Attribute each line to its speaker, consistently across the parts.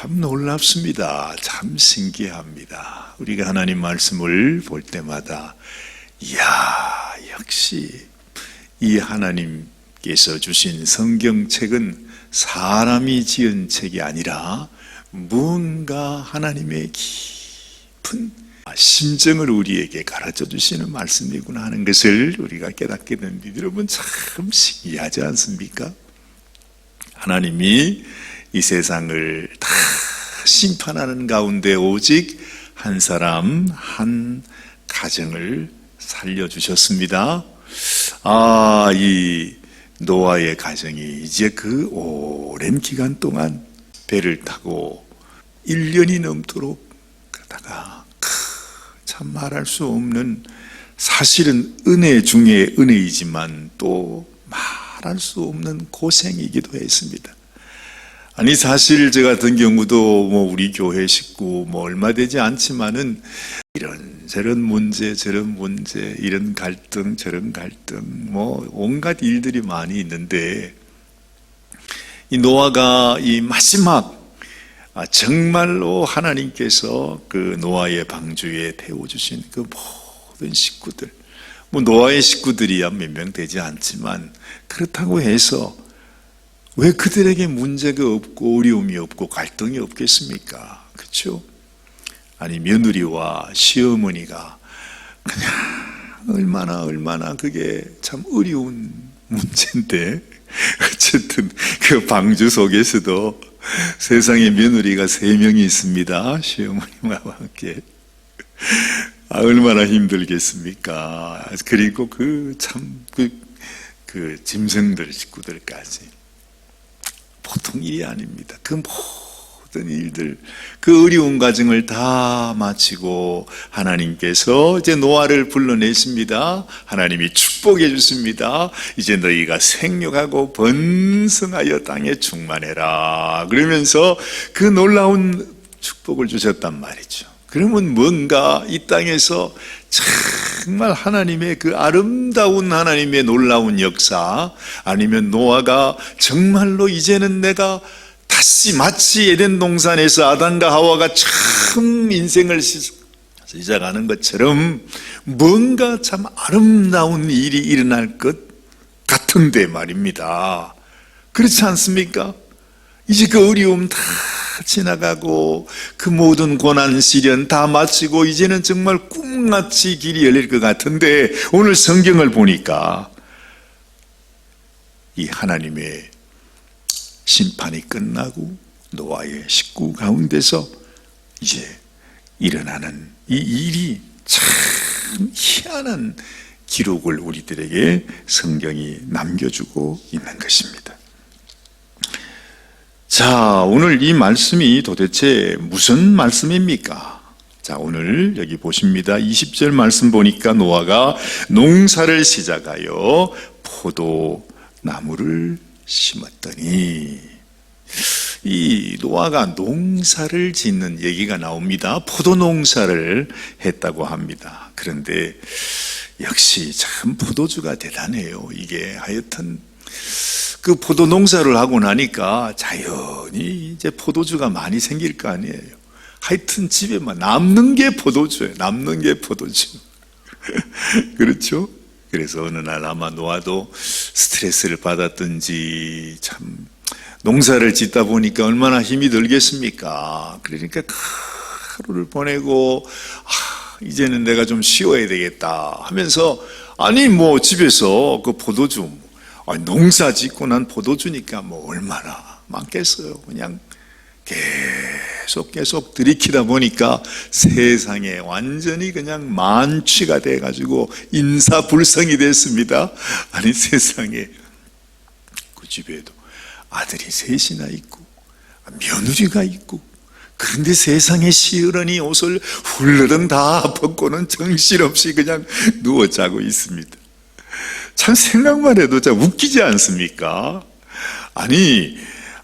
Speaker 1: 참 놀랍습니다. 참 신기합니다. 우리가 하나님 말씀을 볼 때마다 이야, 역시 이 하나님께서 주신 성경책은 사람이 지은 책이 아니라 무언가 하나님의 깊은 심정을 우리에게 가르쳐 주시는 말씀이구나 하는 것을 우리가 깨닫게 됩니다. 여러분, 참 신기하지 않습니까? 하나님이 이 세상을 다 심판하는 가운데 오직 한 사람, 한 가정을 살려주셨습니다. 이 노아의 가정이 이제 그 오랜 기간 동안 배를 타고 1년이 넘도록 그러다가 참 말할 수 없는, 사실은 은혜 중에 은혜이지만 또 말할 수 없는 고생이기도 했습니다. 아니, 사실 저 같은 경우도 우리 교회 식구 얼마 되지 않지만은 이런저런 문제, 저런 문제, 이런 갈등, 저런 갈등, 온갖 일들이 많이 있는데, 이 노아가 이 마지막 정말로 하나님께서 그 노아의 방주에 태워주신 그 모든 식구들, 노아의 식구들이야 몇 명 되지 않지만, 그렇다고 해서 왜 그들에게 문제가 없고 어려움이 없고 갈등이 없겠습니까? 그렇죠? 아니, 며느리와 시어머니가 그냥 얼마나 그게 참 어려운 문제인데, 어쨌든 그 방주 속에서도 세상에 며느리가 3명이 있습니다. 시어머니와 함께. 얼마나 힘들겠습니까? 그리고 그 짐승들 식구들까지. 보통 일이 아닙니다. 그 모든 일들, 그 어려운 과정을 다 마치고 하나님께서 이제 노아를 불러내십니다. 하나님이 축복해 주십니다. 이제 너희가 생육하고 번성하여 땅에 충만해라. 그러면서 그 놀라운 축복을 주셨단 말이죠. 그러면 뭔가 이 땅에서 정말 하나님의 그 아름다운 하나님의 놀라운 역사, 아니면 노아가 정말로 이제는 내가 다시 마치 에덴 동산에서 아담과 하와가 처음 인생을 시작하는 것처럼 뭔가 참 아름다운 일이 일어날 것 같은데 말입니다. 그렇지 않습니까? 이제 그 어려움 다 지나가고 그 모든 고난 시련 다 마치고 이제는 정말 꿈같이 길이 열릴 것 같은데, 오늘 성경을 보니까 이 하나님의 심판이 끝나고 노아의 식구 가운데서 이제 일어나는 이 일이 참 희한한 기록을 우리들에게 성경이 남겨주고 있는 것입니다. 자, 오늘 이 말씀이 도대체 무슨 말씀입니까? 자, 오늘 여기 보십니다. 20절 말씀 보니까 노아가 농사를 시작하여 포도나무를 심었더니, 이 노아가 농사를 짓는 얘기가 나옵니다. 포도농사를 했다고 합니다. 그런데 역시 참 포도주가 대단해요. 이게 하여튼 그 포도 농사를 하고 나니까 자연히 이제 포도주가 많이 생길 거 아니에요. 하여튼 집에만 남는 게 포도주예요. 남는 게 포도주. 그렇죠? 그래서 어느 날 아마 노아도 스트레스를 받았든지 참 농사를 짓다 보니까 얼마나 힘이 들겠습니까? 그러니까 하루를 보내고 이제는 내가 좀 쉬어야 되겠다 하면서, 아니 집에서 그 포도주, 농사 짓고 난 포도주니까 얼마나 많겠어요. 그냥 계속 들이키다 보니까 세상에 완전히 그냥 만취가 돼가지고 인사불성이 됐습니다. 아니, 세상에 그 집에도 아들이 3이나 있고 며느리가 있고, 그런데 세상에 시어머니 옷을 훌러덩 다 벗고는 정신없이 그냥 누워 자고 있습니다. 참 생각만 해도 참 웃기지 않습니까? 아니,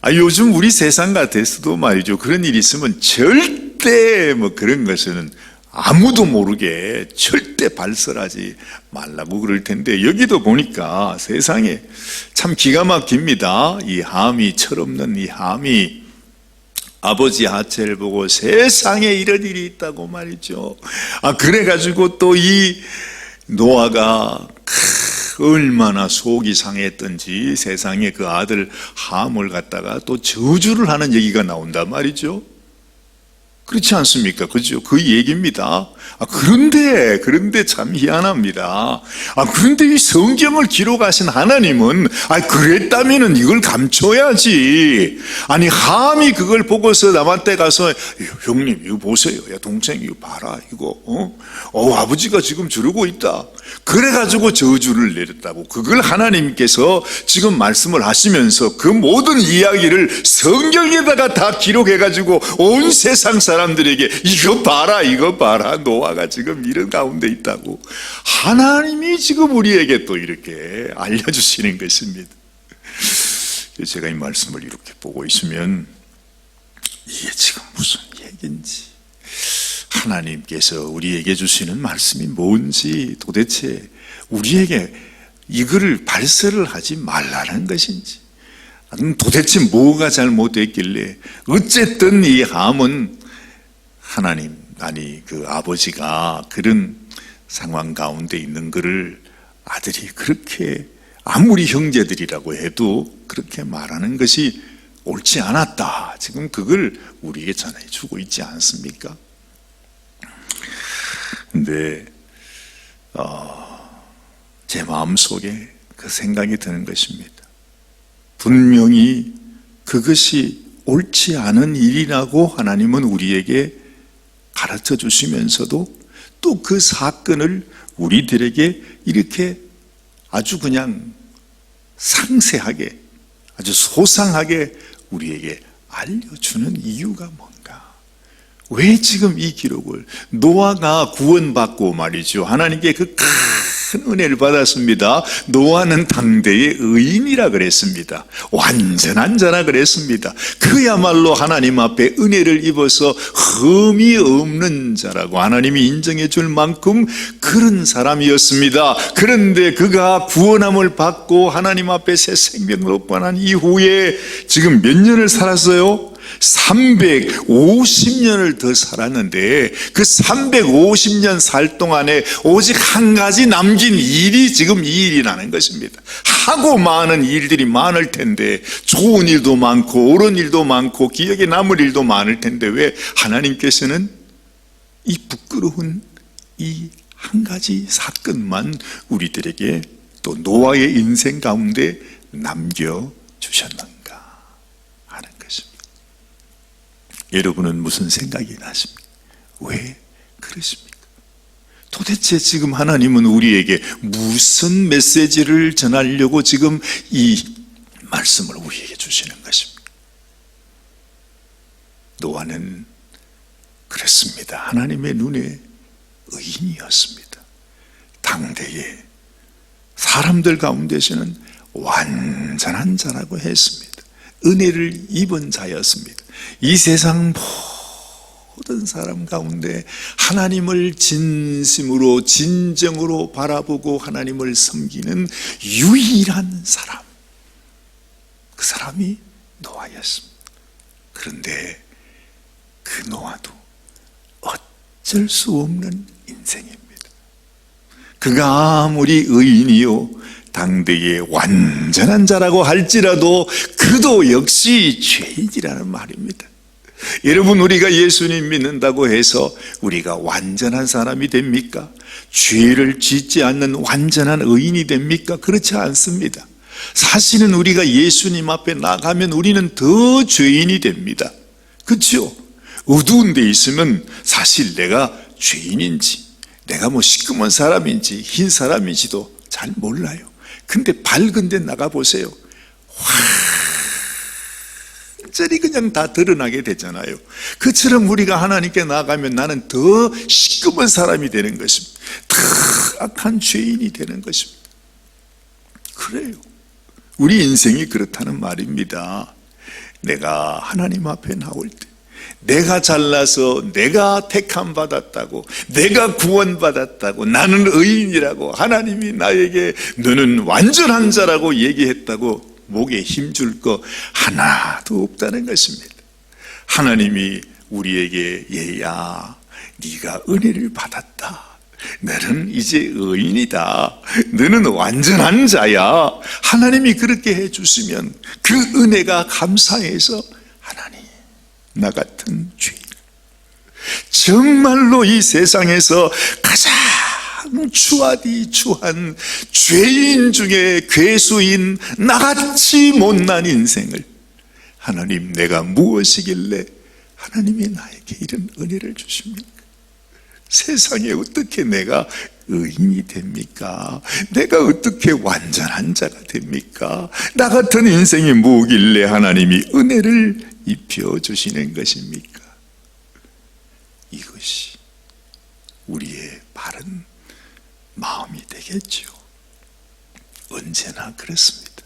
Speaker 1: 요즘 우리 세상 같아서도 말이죠, 그런 일이 있으면 절대 그런 것은 아무도 모르게 절대 발설하지 말라고 그럴 텐데, 여기도 보니까 세상에 참 기가 막힙니다. 이 함이, 철없는 이 함이 아버지 하체를 보고 세상에 이런 일이 있다고 말이죠. 그래가지고 또 이 노아가 얼마나 속이 상했던지 세상에 그 아들 함을 갖다가 또 저주를 하는 얘기가 나온단 말이죠. 그렇지 않습니까? 그죠? 그 얘기입니다. 그런데 참 희한합니다. 그런데 이 성경을 기록하신 하나님은, 그랬다면은 이걸 감춰야지. 함이 그걸 보고서 남한테 가서, 형님, 이거 보세요. 야, 동생, 이거 봐라. 이거, 아버지가 지금 저러고 있다. 그래가지고 저주를 내렸다고. 그걸 하나님께서 지금 말씀을 하시면서 그 모든 이야기를 성경에다가 다 기록해가지고 온 세상 사람들에게 이거 봐라 노아가 지금 이런 가운데 있다고 하나님이 지금 우리에게 또 이렇게 알려주시는 것입니다. 제가 이 말씀을 이렇게 보고 있으면 이게 지금 무슨 얘기인지, 하나님께서 우리에게 주시는 말씀이 뭔지, 도대체 우리에게 이거를 발설을 하지 말라는 것인지, 도대체 뭐가 잘못됐길래, 어쨌든 이 함은 하나님, 그 아버지가 그런 상황 가운데 있는 것을 아들이 그렇게, 아무리 형제들이라고 해도 그렇게 말하는 것이 옳지 않았다. 지금 그걸 우리에게 전해주고 있지 않습니까? 근데 제 마음속에 그 생각이 드는 것입니다. 분명히 그것이 옳지 않은 일이라고 하나님은 우리에게 가르쳐 주시면서도 또 그 사건을 우리들에게 이렇게 아주 그냥 상세하게, 아주 소상하게 우리에게 알려주는 이유가 뭔가? 왜 지금 이 기록을, 노아가 구원받고 말이죠, 하나님께 그 큰 은혜를 받았습니다. 노아는 당대의 의인이라 그랬습니다. 완전한 자라 그랬습니다. 그야말로 하나님 앞에 은혜를 입어서 흠이 없는 자라고 하나님이 인정해 줄 만큼 그런 사람이었습니다. 그런데 그가 구원함을 받고 하나님 앞에 새 생명을 얻고 이후에 지금 몇 년을 살았어요? 350년을 더 살았는데 그 350년 살 동안에 오직 한 가지 남긴 일이 지금 이 일이라는 것입니다. 하고 많은 일들이 많을 텐데, 좋은 일도 많고 옳은 일도 많고 기억에 남을 일도 많을 텐데, 왜 하나님께서는 이 부끄러운 이 한 가지 사건만 우리들에게 또 노아의 인생 가운데 남겨주셨는가 하는 것입니다. 여러분은 무슨 생각이 나십니까? 왜 그러십니까? 도대체 지금 하나님은 우리에게 무슨 메시지를 전하려고 지금 이 말씀을 우리에게 주시는 것입니까? 노아는 그랬습니다. 하나님의 눈에 의인이었습니다. 당대에 사람들 가운데서는 완전한 자라고 했습니다. 은혜를 입은 자였습니다. 이 세상 모든 사람 가운데 하나님을 진심으로 진정으로 바라보고 하나님을 섬기는 유일한 사람, 그 사람이 노아였습니다. 그런데 그 노아도 어쩔 수 없는 인생입니다. 그가 아무리 의인이요 당대의 완전한 자라고 할지라도 그도 역시 죄인이라는 말입니다. 여러분, 우리가 예수님 믿는다고 해서 우리가 완전한 사람이 됩니까? 죄를 짓지 않는 완전한 의인이 됩니까? 그렇지 않습니다. 사실은 우리가 예수님 앞에 나가면 우리는 더 죄인이 됩니다. 그렇죠? 어두운 데 있으면 사실 내가 죄인인지, 내가 시커먼 사람인지 흰 사람인지도 잘 몰라요. 근데 밝은 데 나가보세요. 완전히 그냥 다 드러나게 되잖아요. 그처럼 우리가 하나님께 나가면 나는 더 시커먼 사람이 되는 것입니다. 더 악한 죄인이 되는 것입니다. 그래요. 우리 인생이 그렇다는 말입니다. 내가 하나님 앞에 나올 때 내가 잘나서 내가 택함 받았다고, 내가 구원받았다고, 나는 의인이라고 하나님이 나에게 너는 완전한 자라고 얘기했다고 목에 힘줄 거 하나도 없다는 것입니다. 하나님이 우리에게 얘야, 네가 은혜를 받았다. 너는 이제 의인이다. 너는 완전한 자야. 하나님이 그렇게 해주시면 그 은혜가 감사해서 하나님, 나 같은 죄인, 정말로 이 세상에서 가장 추하디 추한 죄인 중에 괴수인 나같이 못난 인생을 하나님, 내가 무엇이길래 하나님이 나에게 이런 은혜를 주십니까? 세상에 어떻게 내가 의인이 됩니까? 내가 어떻게 완전한 자가 됩니까? 나 같은 인생이 뭐길래 하나님이 은혜를 입혀주시는 것입니까? 이것이 우리의 바른 마음이 되겠죠. 언제나 그렇습니다.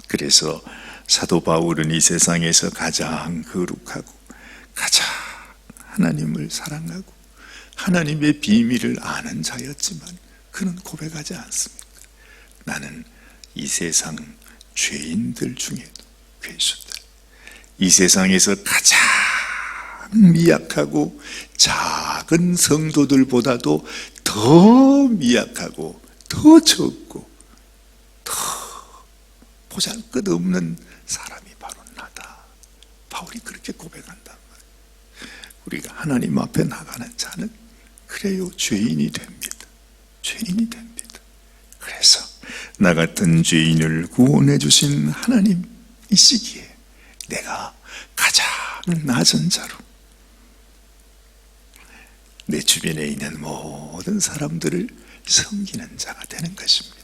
Speaker 1: 그래서 사도 바울은 이 세상에서 가장 거룩하고 가장 하나님을 사랑하고 하나님의 비밀을 아는 자였지만 그는 고백하지 않습니다. 나는 이 세상 죄인들 중에도 괴수다. 이 세상에서 가장 미약하고 작은 성도들보다도 더 미약하고 더 적고 더 보잘것없는 사람이 바로 나다. 바울이 그렇게 고백한단 말이에요. 우리가 하나님 앞에 나가는 자는 그래요, 죄인이 됩니다. 죄인이 됩니다. 그래서 나 같은 죄인을 구원해 주신 하나님, 이 시기에 내가 가장 낮은 자로 내 주변에 있는 모든 사람들을 섬기는 자가 되는 것입니다.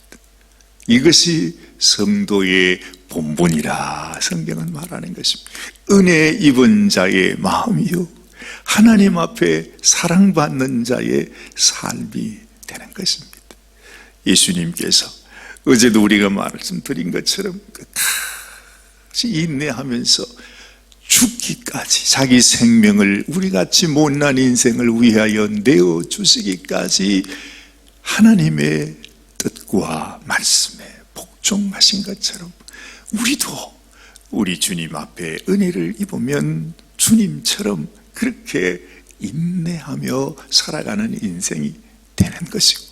Speaker 1: 이것이 성도의 본분이라 성경은 말하는 것입니다. 은혜 입은 자의 마음이요, 하나님 앞에 사랑받는 자의 삶이 되는 것입니다. 예수님께서 어제도 우리가 말씀드린 것처럼 끝까지 인내하면서 죽기까지 자기 생명을 우리같이 못난 인생을 위하여 내어주시기까지 하나님의 뜻과 말씀에 복종하신 것처럼 우리도 우리 주님 앞에 은혜를 입으면 주님처럼 그렇게 인내하며 살아가는 인생이 되는 것이고,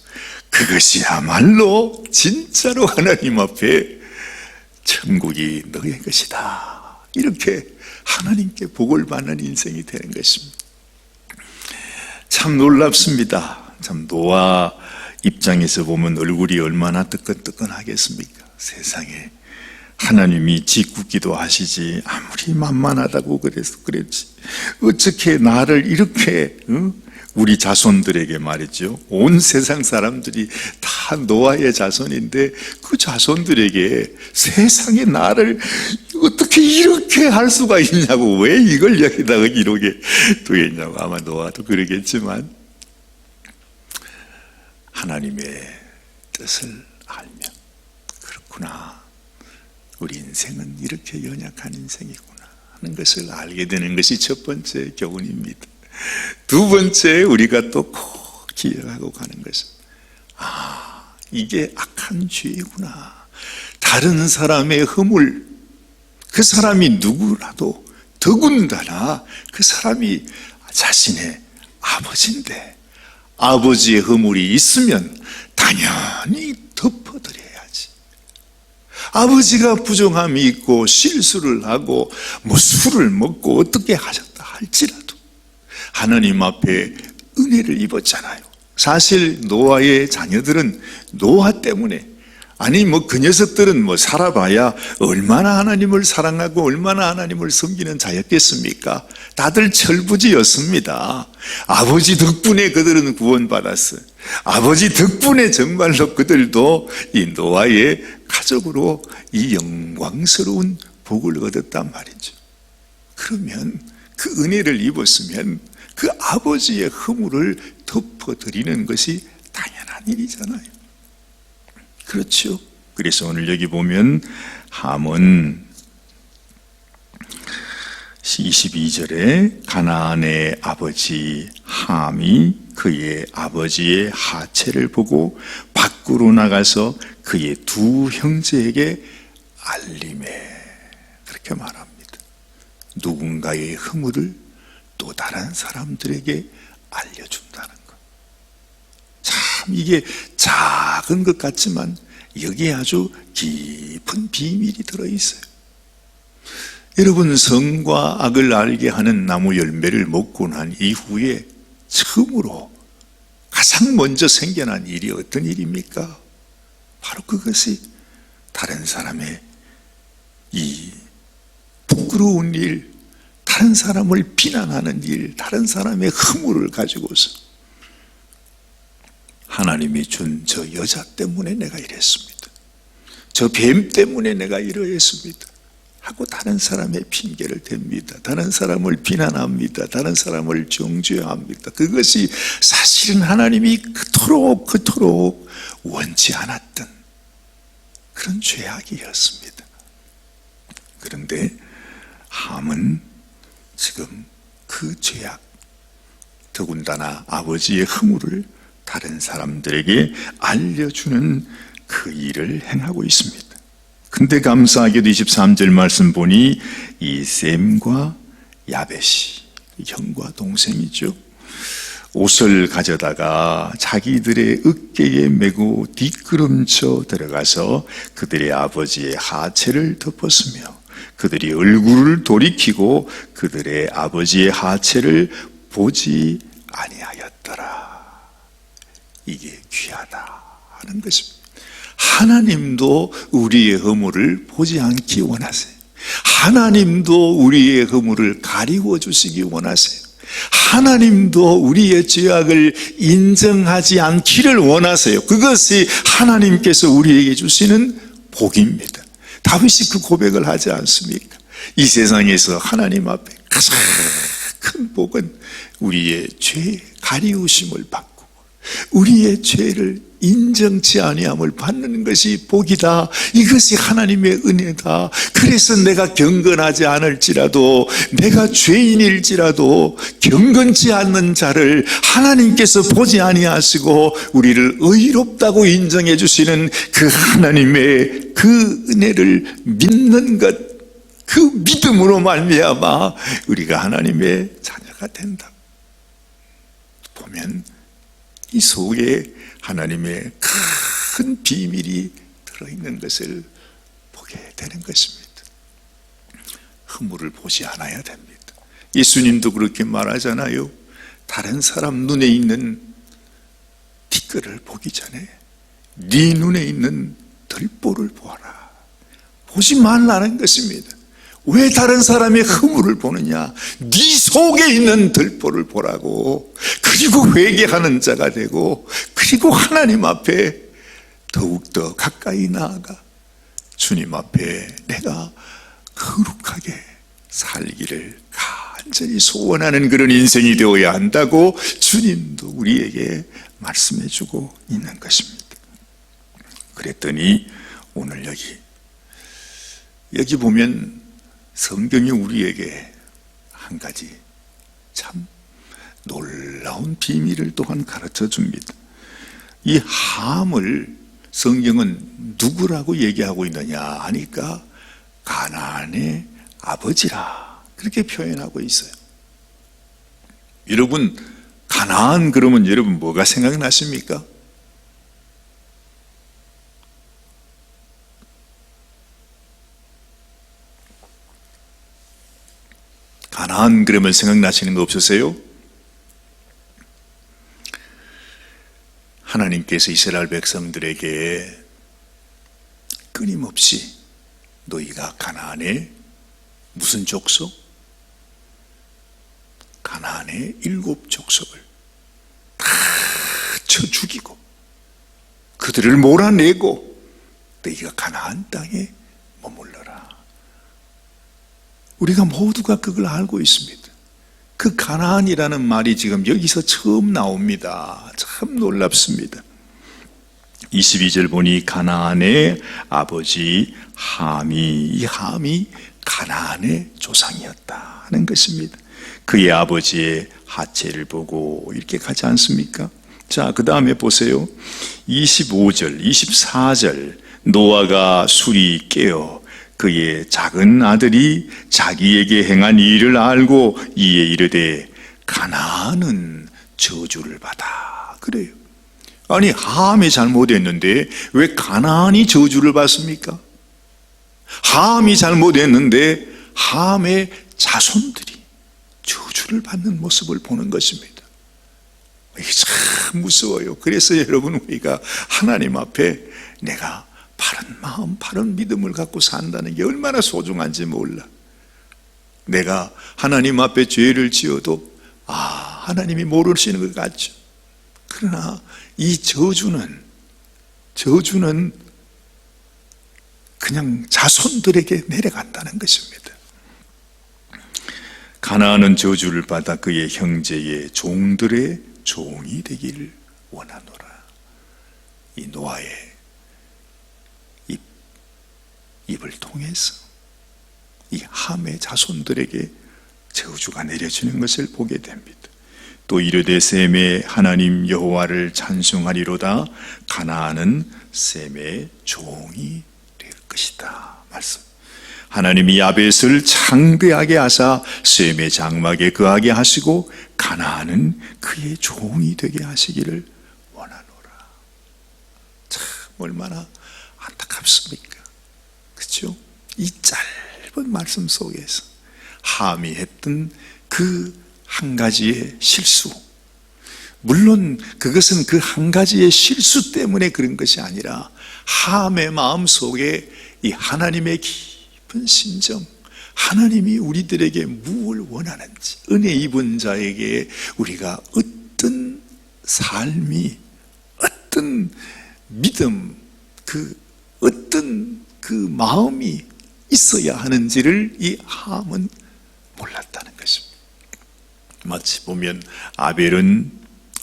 Speaker 1: 그것이야말로 진짜로 하나님 앞에 천국이 너의 것이다, 이렇게 하나님께 복을 받는 인생이 되는 것입니다. 참 놀랍습니다. 참 노아 입장에서 보면 얼굴이 얼마나 뜨끈뜨끈하겠습니까? 세상에 하나님이 짓궂기도 하시지 아무리 만만하다고 그랬지 어떻게 나를 이렇게 우리 자손들에게 말이죠, 온 세상 사람들이 다 노아의 자손인데 그 자손들에게 세상에 나를 어떻게 이렇게 할 수가 있냐고, 왜 이걸 여기다가 이렇게 두겠냐고, 아마 노아도 그러겠지만 하나님의 뜻을 알면 그렇구나, 우리 인생은 이렇게 연약한 인생이구나 하는 것을 알게 되는 것이 첫 번째 교훈입니다. 두 번째, 우리가 또 꼭 기억하고 가는 것은 이게 악한 죄이구나. 다른 사람의 허물, 그 사람이 누구라도 더군다나 그 사람이 자신의 아버지인데 아버지의 허물이 있으면 당연히 덮어드려야지. 아버지가 부정함이 있고 실수를 하고 뭐 술을 먹고 어떻게 하셨다 할지라도 하나님 앞에 은혜를 입었잖아요. 사실 노아의 자녀들은 노아 때문에, 아니 뭐 그 녀석들은 뭐 살아봐야 얼마나 하나님을 사랑하고 얼마나 하나님을 섬기는 자였겠습니까? 다들 철부지였습니다. 아버지 덕분에 그들은 구원받았어요. 아버지 덕분에 정말로 그들도 이 노아의 가족으로 이 영광스러운 복을 얻었단 말이죠. 그러면 그 은혜를 입었으면 그 아버지의 허물을 덮어드리는 것이 당연한 일이잖아요. 그렇죠. 그래서 오늘 여기 보면 함은 22절에 가나안의 아버지 함이 그의 아버지의 하체를 보고 밖으로 나가서 그의 두 형제에게 알림해, 그렇게 말합니다. 누군가의 허물을 또 다른 사람들에게 알려준다는 것. 참 이게 작은 것 같지만 여기에 아주 깊은 비밀이 들어있어요. 여러분, 선과 악을 알게 하는 나무 열매를 먹고 난 이후에 처음으로 가장 먼저 생겨난 일이 어떤 일입니까? 바로 그것이 다른 사람의 이 부끄러운 일, 다른 사람을 비난하는 일, 다른 사람의 허물을 가지고서 하나님이 준 저 여자 때문에 내가 이랬습니다, 저 뱀 때문에 내가 이러했습니다 하고 다른 사람의 핑계를 댑니다. 다른 사람을 비난합니다. 다른 사람을 정죄합니다. 그것이 사실은 하나님이 그토록 원치 않았던 그런 죄악이었습니다. 그런데 함은 지금 그 죄악, 더군다나 아버지의 허물을 다른 사람들에게 알려주는 그 일을 행하고 있습니다. 근데 감사하게도 23절 말씀 보니 이 셈과 야벳이 형과 동생이죠, 옷을 가져다가 자기들의 어깨에 메고 뒷걸음쳐 들어가서 그들의 아버지의 하체를 덮었으며 그들이 얼굴을 돌이키고 그들의 아버지의 하체를 보지 아니하였더라. 이게 귀하다 하는 것입니다. 하나님도 우리의 허물을 보지 않기 원하세요. 하나님도 우리의 허물을 가리워 주시기 원하세요. 하나님도 우리의 죄악을 인정하지 않기를 원하세요. 그것이 하나님께서 우리에게 주시는 복입니다. 다윗이 그 고백을 하지 않습니까? 이 세상에서 하나님 앞에 가장 큰 복은 우리의 죄 가리우심을 받고 우리의 죄를 인정치 아니함을 받는 것이 복이다. 이것이 하나님의 은혜다. 그래서 내가 경건하지 않을지라도, 내가 죄인일지라도 경건치 않는 자를 하나님께서 보지 아니하시고 우리를 의롭다고 인정해 주시는 그 하나님의 그 은혜를 믿는 것, 그 믿음으로 말미암아 우리가 하나님의 자녀가 된다. 보면 이 속에 하나님의 큰 비밀이 들어있는 것을 보게 되는 것입니다. 허물을 보지 않아야 됩니다. 예수님도 그렇게 말하잖아요. 다른 사람 눈에 있는 티끌을 보기 전에 네 눈에 있는 들보를 보아라. 보지 말라는 것입니다. 왜 다른 사람의 허물을 보느냐? 네 속에 있는 들보를 보라고. 그리고 회개하는 자가 되고, 그리고 하나님 앞에 더욱더 가까이 나아가 주님 앞에 내가 거룩하게 살기를 간절히 소원하는 그런 인생이 되어야 한다고 주님도 우리에게 말씀해 주고 있는 것입니다. 그랬더니 오늘 여기 보면 성경이 우리에게 한 가지 참 놀라운 비밀을 또한 가르쳐 줍니다. 이 함을 성경은 누구라고 얘기하고 있느냐 하니까 가나안의 아버지라 그렇게 표현하고 있어요. 여러분, 가나안 그러면 여러분 뭐가 생각나십니까? 가나안 그러면 생각나시는 거 없으세요? 하나님께서 이스라엘 백성들에게 끊임없이 너희가 가나안의 무슨 족속? 가나안의 7 족속을 다 쳐 죽이고 그들을 몰아내고 너희가 가나안 땅에 머물러라. 우리가 모두가 그걸 알고 있습니다. 그 가나안이라는 말이 지금 여기서 처음 나옵니다. 참 놀랍습니다. 22절 보니 가나안의 아버지 함이, 이 함이 가나안의 조상이었다 하는 것입니다. 그의 아버지의 하체를 보고 이렇게 가지 않습니까? 자, 그 다음에 보세요. 25절, 24절 노아가 술이 깨어 그의 작은 아들이 자기에게 행한 일을 알고 이에 이르되 가나안은 저주를 받아. 그래요. 아니, 함이 잘못했는데 왜 가나안이 저주를 받습니까? 함이 잘못했는데 함의 자손들이 저주를 받는 모습을 보는 것입니다. 이게 참 무서워요. 그래서 여러분, 우리가 하나님 앞에 내가 바른 마음, 바른 믿음을 갖고 산다는 게 얼마나 소중한지 몰라. 내가 하나님 앞에 죄를 지어도 하나님이 모르시는 것 같죠. 그러나 이 저주는 그냥 자손들에게 내려간다는 것입니다. 가나안은 저주를 받아 그의 형제의 종들의 종이 되기를 원하노라. 이 노아의 입을 통해서 이 함의 자손들에게 저주가 내려지는 것을 보게 됩니다. 또 이르되 셈의 하나님 여호와를 찬송하리로다. 가나안은 셈의 종이 될 것이다. 말씀. 하나님이 야벳을 창대하게 하사 셈의 장막에 거하게 하시고 가나안은 그의 종이 되게 하시기를 원하노라. 참 얼마나 안타깝습니까? 그렇죠? 이 짧은 말씀 속에서 함이 했던 그 한 가지의 실수, 물론 그것은 그 한 가지의 실수 때문에 그런 것이 아니라 함의 마음 속에 이 하나님의 깊은 심정, 하나님이 우리들에게 무엇을 원하는지, 은혜 입은 자에게 우리가 어떤 삶이, 어떤 믿음, 어떤 그 마음이 있어야 하는지를 이 함은 몰랐다는 것입니다. 마치 보면 아벨은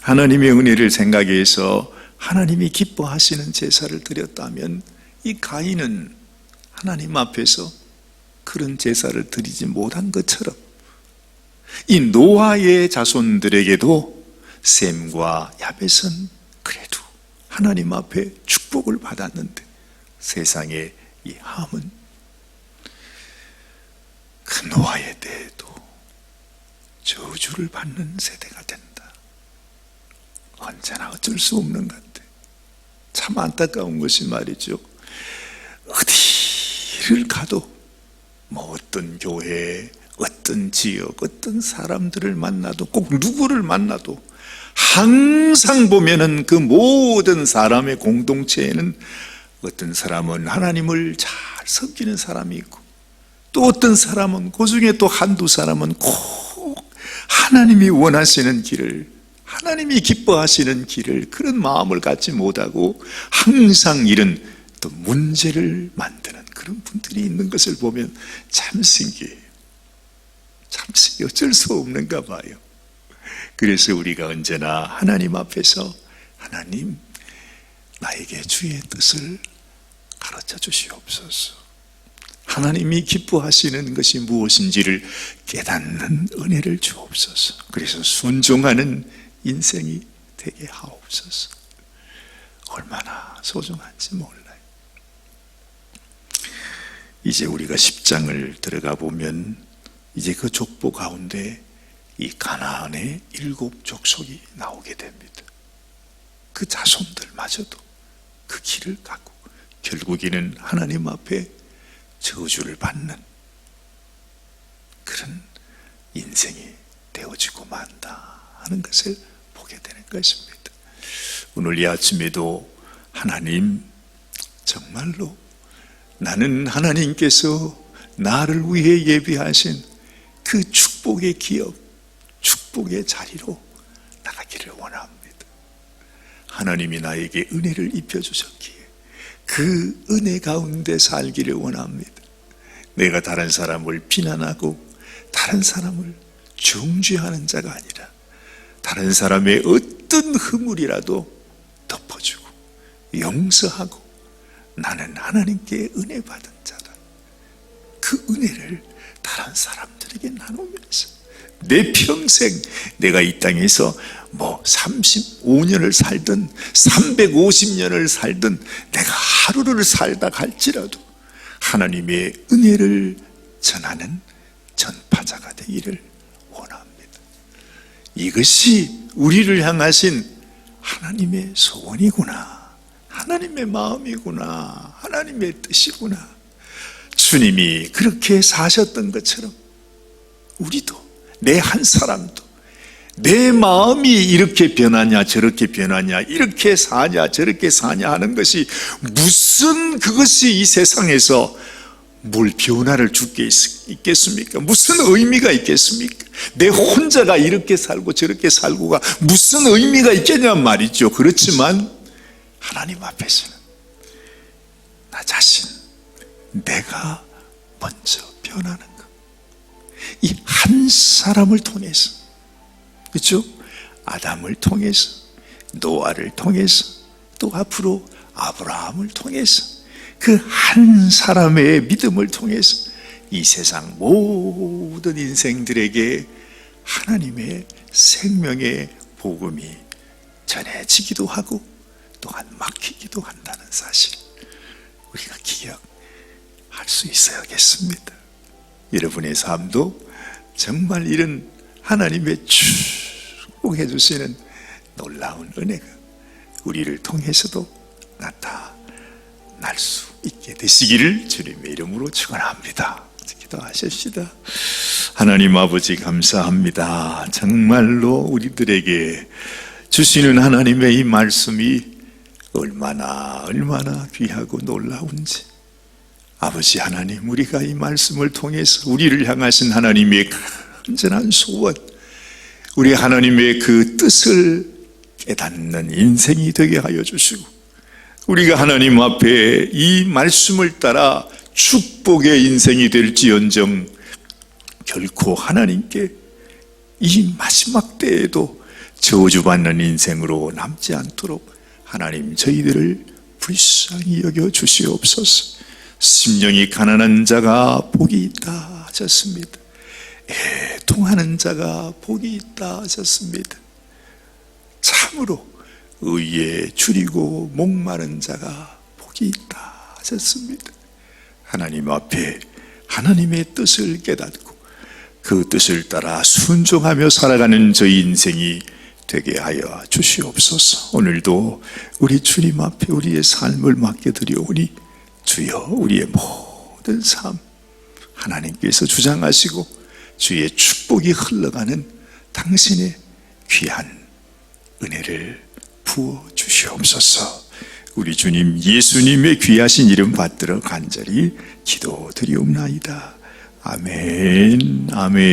Speaker 1: 하나님의 은혜를 생각해서 하나님이 기뻐하시는 제사를 드렸다면, 이 가인은 하나님 앞에서 그런 제사를 드리지 못한 것처럼 이 노아의 자손들에게도 셈과 야벳은 그래도 하나님 앞에 축복을 받았는데, 세상의 이 함은 그 노아에 대해도 저주를 받는 세대가 된다. 언제나 어쩔 수 없는 것 같아. 참 안타까운 것이 말이죠. 어디를 가도 어떤 교회, 어떤 지역, 어떤 사람들을 만나도, 꼭 누구를 만나도 항상 보면은 그 모든 사람의 공동체에는 어떤 사람은 하나님을 잘 섬기는 사람이 있고, 또 어떤 사람은, 그 중에 또 한두 사람은 꼭 하나님이 원하시는 길을, 하나님이 기뻐하시는 길을, 그런 마음을 갖지 못하고 항상 이런 또 문제를 만드는 그런 분들이 있는 것을 보면 참 신기해요. 참 어쩔 수 없는가 봐요. 그래서 우리가 언제나 하나님 앞에서 하나님, 나에게 주의 뜻을 가르쳐 주시옵소서. 하나님이 기뻐하시는 것이 무엇인지를 깨닫는 은혜를 주옵소서. 그래서 순종하는 인생이 되게 하옵소서. 얼마나 소중한지 몰라요. 이제 우리가 10장을 들어가 보면 이제 그 족보 가운데 이 가나안의 7 족속이 나오게 됩니다. 그 자손들마저도 그 길을 가고 결국에는 하나님 앞에 저주를 받는 그런 인생이 되어지고 만다 하는 것을 보게 되는 것입니다. 오늘 이 아침에도 하나님, 정말로 나는 하나님께서 나를 위해 예비하신 그 축복의 기업, 축복의 자리로 나가기를 원합니다. 하나님이 나에게 은혜를 입혀주셨기에 그 은혜 가운데 살기를 원합니다. 내가 다른 사람을 비난하고 다른 사람을 정죄하는 자가 아니라 다른 사람의 어떤 허물이라도 덮어주고 용서하고, 나는 하나님께 은혜 받은 자다, 그 은혜를 다른 사람들에게 나누면서 내 평생 내가 이 땅에서 35년을 살든 350년을 살든 내가 하루를 살다 갈지라도 하나님의 은혜를 전하는 전파자가 되기를 원합니다. 이것이 우리를 향하신 하나님의 소원이구나, 하나님의 마음이구나, 하나님의 뜻이구나. 주님이 그렇게 사셨던 것처럼 우리도, 내 한 사람도 내 마음이 이렇게 변하냐 저렇게 변하냐, 이렇게 사냐 저렇게 사냐 하는 것이 무슨 그것이 이 세상에서 뭘 변화를 줄 게 있겠습니까? 무슨 의미가 있겠습니까? 내 혼자가 이렇게 살고 저렇게 살고가 무슨 의미가 있겠냐 말이죠. 그렇지만 하나님 앞에서는 나 자신, 내가 먼저 변하는 것, 이 한 사람을 통해서, 그렇죠? 아담을 통해서, 노아를 통해서, 또 앞으로 아브라함을 통해서, 그 한 사람의 믿음을 통해서 이 세상 모든 인생들에게 하나님의 생명의 복음이 전해지기도 하고 또한 막히기도 한다는 사실, 우리가 기억할 수 있어야겠습니다. 여러분의 삶도 정말 이런 하나님의 축복해 주시는 놀라운 은혜가 우리를 통해서도 나타날 수 있게 되시기를 주님의 이름으로 축원합니다. 기도하십시다. 하나님 아버지, 감사합니다. 정말로 우리들에게 주시는 하나님의 이 말씀이 얼마나 귀하고 놀라운지, 아버지 하나님, 우리가 이 말씀을 통해서 우리를 향하신 하나님의 간절한 소원, 우리 하나님의 그 뜻을 깨닫는 인생이 되게 하여 주시고, 우리가 하나님 앞에 이 말씀을 따라 축복의 인생이 될지언정 결코 하나님께 이 마지막 때에도 저주받는 인생으로 남지 않도록 하나님, 저희들을 불쌍히 여겨 주시옵소서. 심령이 가난한 자가 복이 있다 하셨습니다. 애통하는 자가 복이 있다 하셨습니다. 참으로 의에 줄이고 목마른 자가 복이 있다 하셨습니다. 하나님 앞에 하나님의 뜻을 깨닫고 그 뜻을 따라 순종하며 살아가는 저희 인생이 되게 하여 주시옵소서. 오늘도 우리 주님 앞에 우리의 삶을 맡겨드리오니 주여, 우리의 모든 삶 하나님께서 주장하시고 주의 축복이 흘러가는 당신의 귀한 은혜를 부어 주시옵소서. 우리 주님 예수님의 귀하신 이름 받들어 간절히 기도드리옵나이다. 아멘, 아멘.